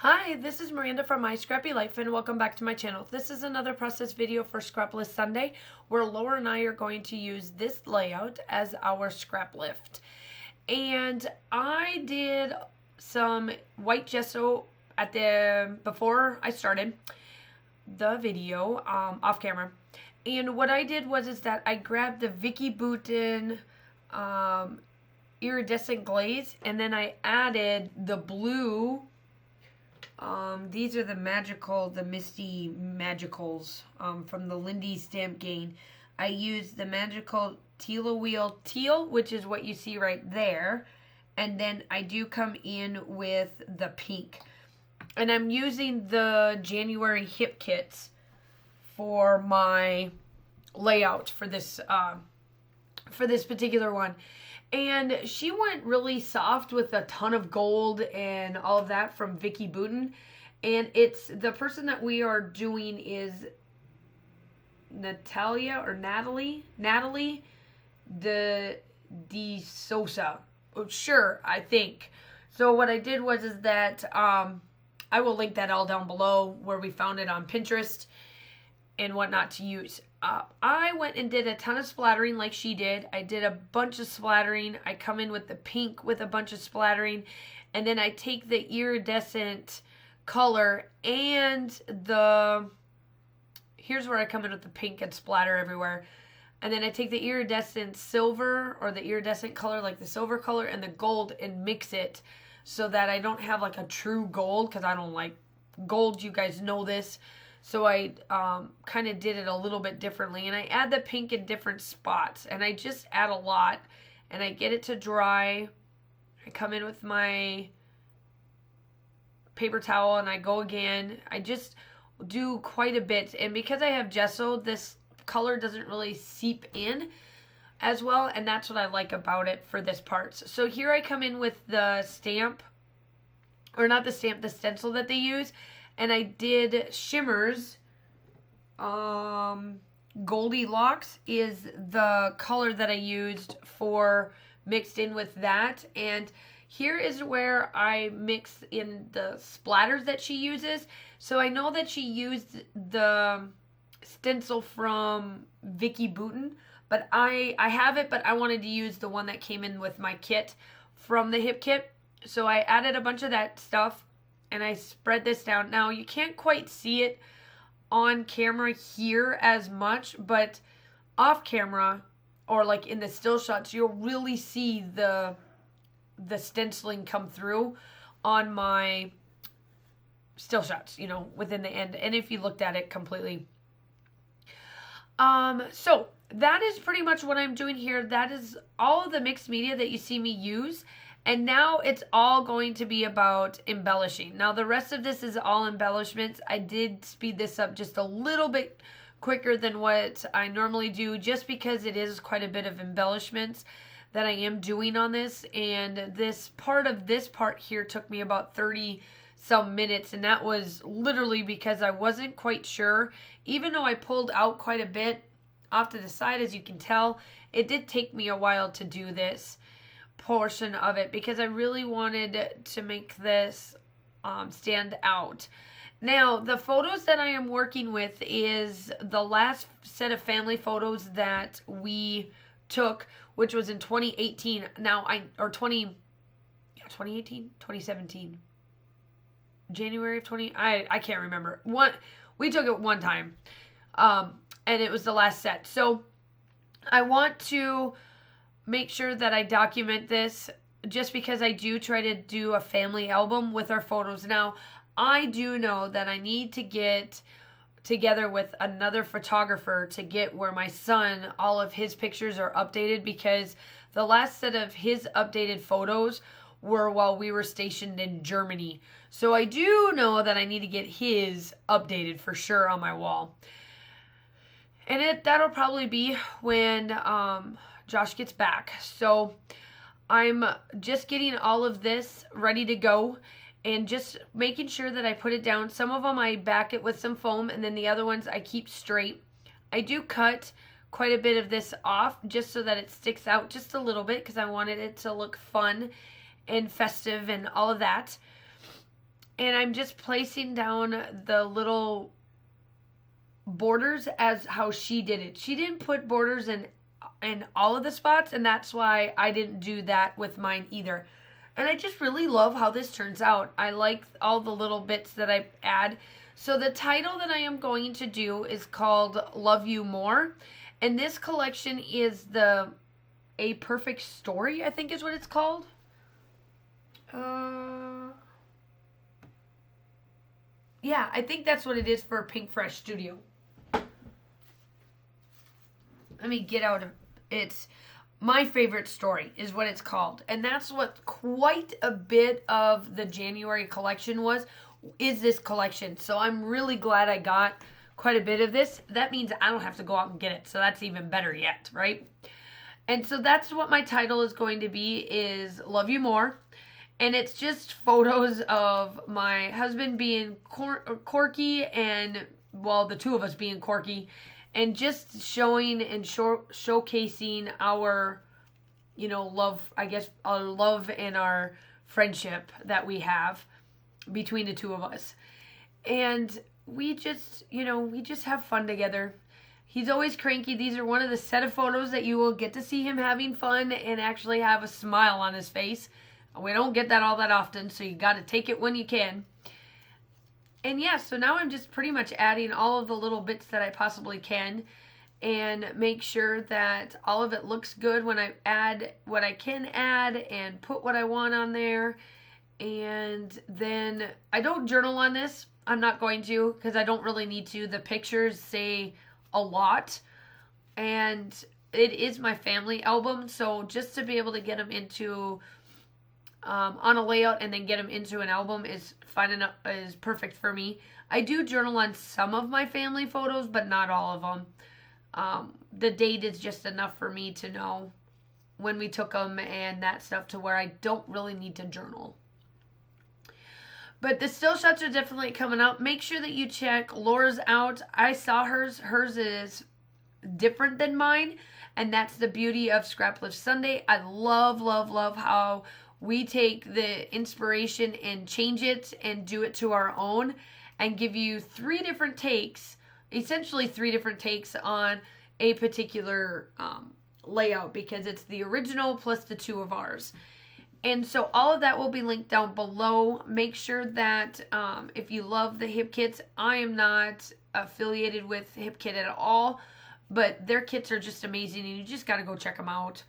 Hi, this is Miranda from My Scrappy Life and welcome back to my channel. This is another process video for Scraplift Sunday where Laura and I are going to use this layout as our scrap lift. And I did some white gesso before I started the video off camera. And what I did was that I grabbed the Vicky Boutin iridescent glaze and then I added the blue. These are the Misty Magicals from the Lindy Stamp Gain. I used the Magical Teal Wheel Teal, which is what you see right there. And then I do come in with the pink. And I'm using the January hip kits for my layout for this particular one. And she went really soft with a ton of gold and all of that from Vicky Boutin. And it's the person that we are doing is Natalie de Sosa. Sure, I think. So what I did was that I will link that all down below where we found it on Pinterest and what not to use. I went and did a ton of splattering like she did. I did a bunch of splattering. I come in with the pink with a bunch of splattering. And then I take the iridescent color and here's where I come in with the pink and splatter everywhere. And then I take the iridescent silver or the iridescent color, like the silver color, and the gold and mix it so that I don't have like a true gold because I don't like gold. You guys know this. So I kind of did it a little bit differently. And I add the pink in different spots. And I just add a lot. And I get it to dry. I come in with my paper towel and I go again. I just do quite a bit. And because I have gesso, this color doesn't really seep in as well. And that's what I like about it for this part. So here I come in with the stamp. Or not the stamp, the stencil that they use. And I did shimmers. Goldilocks is the color that I used for mixed in with that. And here is where I mix in the splatters that she uses. So I know that she used the stencil from Vicky Boutin. But I have it, but I wanted to use the one that came in with my kit from the hip kit. So I added a bunch of that stuff. And I spread this down. Now, you can't quite see it on camera here as much, but off camera or like in the still shots, you'll really see the stenciling come through on my still shots, you know, within the end. And if you looked at it completely. So that is pretty much what I'm doing here. That is all of the mixed media that you see me use. And now it's all going to be about embellishing. Now the rest of this is all embellishments. I did speed this up just a little bit quicker than what I normally do just because it is quite a bit of embellishments that I am doing on this. And this part here took me about 30 some minutes. And that was literally because I wasn't quite sure. Even though I pulled out quite a bit off to the side, as you can tell, it did take me a while to do this portion of it because I really wanted to make this stand out. Now, the photos that I am working with is the last set of family photos that we took, which was in 2018. Now, 2017. January of 20, I can't remember. We took it one time. And it was the last set. So, I want to make sure that I document this just because I do try to do a family album with our photos. Now, I do know that I need to get together with another photographer to get where my son, all of his pictures are updated because the last set of his updated photos were while we were stationed in Germany. So I do know that I need to get his updated for sure on my wall. And that'll probably be when Josh gets back. So I'm just getting all of this ready to go and just making sure that I put it down. Some of them I back it with some foam and then the other ones I keep straight. I do cut quite a bit of this off just so that it sticks out just a little bit because I wanted it to look fun and festive and all of that. And I'm just placing down the little borders as how she did it. She didn't put borders in all of the spots, and that's why I didn't do that with mine either. And I just really love how this turns out. I like all the little bits that I add. So the title that I am going to do is called Love You More. And this collection is A Perfect Story, I think is what it's called. Yeah, I think that's what it is for Pink Fresh Studio. Let me get out of it's My Favorite Story is what it's called. And that's what quite a bit of the January collection is this collection. So I'm really glad I got quite a bit of this. That means I don't have to go out and get it. So that's even better yet, right? And so that's what my title is going to be, is Love You More. And it's just photos of my husband being quirky and, well, the two of us being quirky. And just showing and showcasing our, love, I guess, our love and our friendship that we have between the two of us. And we just have fun together. He's always cranky. These are one of the set of photos that you will get to see him having fun and actually have a smile on his face. We don't get that all that often, so you got to take it when you can. And yeah, so now I'm just pretty much adding all of the little bits that I possibly can and make sure that all of it looks good when I add what I can add and put what I want on there. And then I don't journal on this. I'm not going to, because I don't really need to. The pictures say a lot. And it is my family album, so just to be able to get them into on a layout and then get them into an album is fine enough, is perfect for me. I do journal on some of my family photos, but not all of them. The date is just enough for me to know when we took them and that stuff, to where I don't really need to journal. But the still shots are definitely coming up. Make sure that you check Laura's out. I saw hers. Hers is different than mine, and that's the beauty of Scraplift Sunday. I love, love, love how we take the inspiration and change it and do it to our own and give you three different takes on a particular layout, because it's the original plus the two of ours. And so all of that will be linked down below. Make sure that if you love the Hip Kits, I am not affiliated with Hip Kit at all, but their kits are just amazing and you just got to go check them out.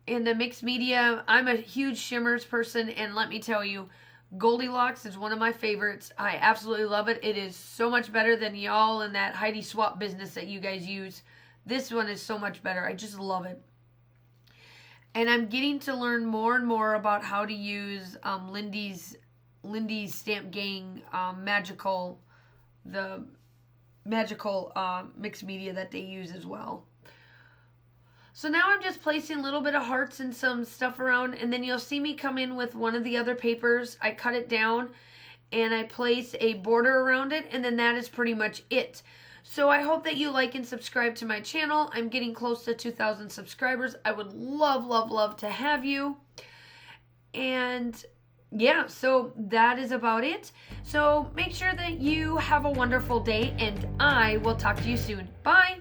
In the mixed media, I'm a huge shimmers person, and let me tell you, Goldilocks is one of my favorites. I absolutely love it. It is so much better than y'all in that Heidi Swap business that you guys use. This one is so much better. I just love it. And I'm getting to learn more and more about how to use Lindy's Stamp Gang magical mixed media that they use as well. So now I'm just placing a little bit of hearts and some stuff around, and then you'll see me come in with one of the other papers. I cut it down and I place a border around it, and then that is pretty much it. So I hope that you like and subscribe to my channel. I'm getting close to 2,000 subscribers. I would love, love, love to have you. And yeah, so that is about it. So make sure that you have a wonderful day, and I will talk to you soon. Bye.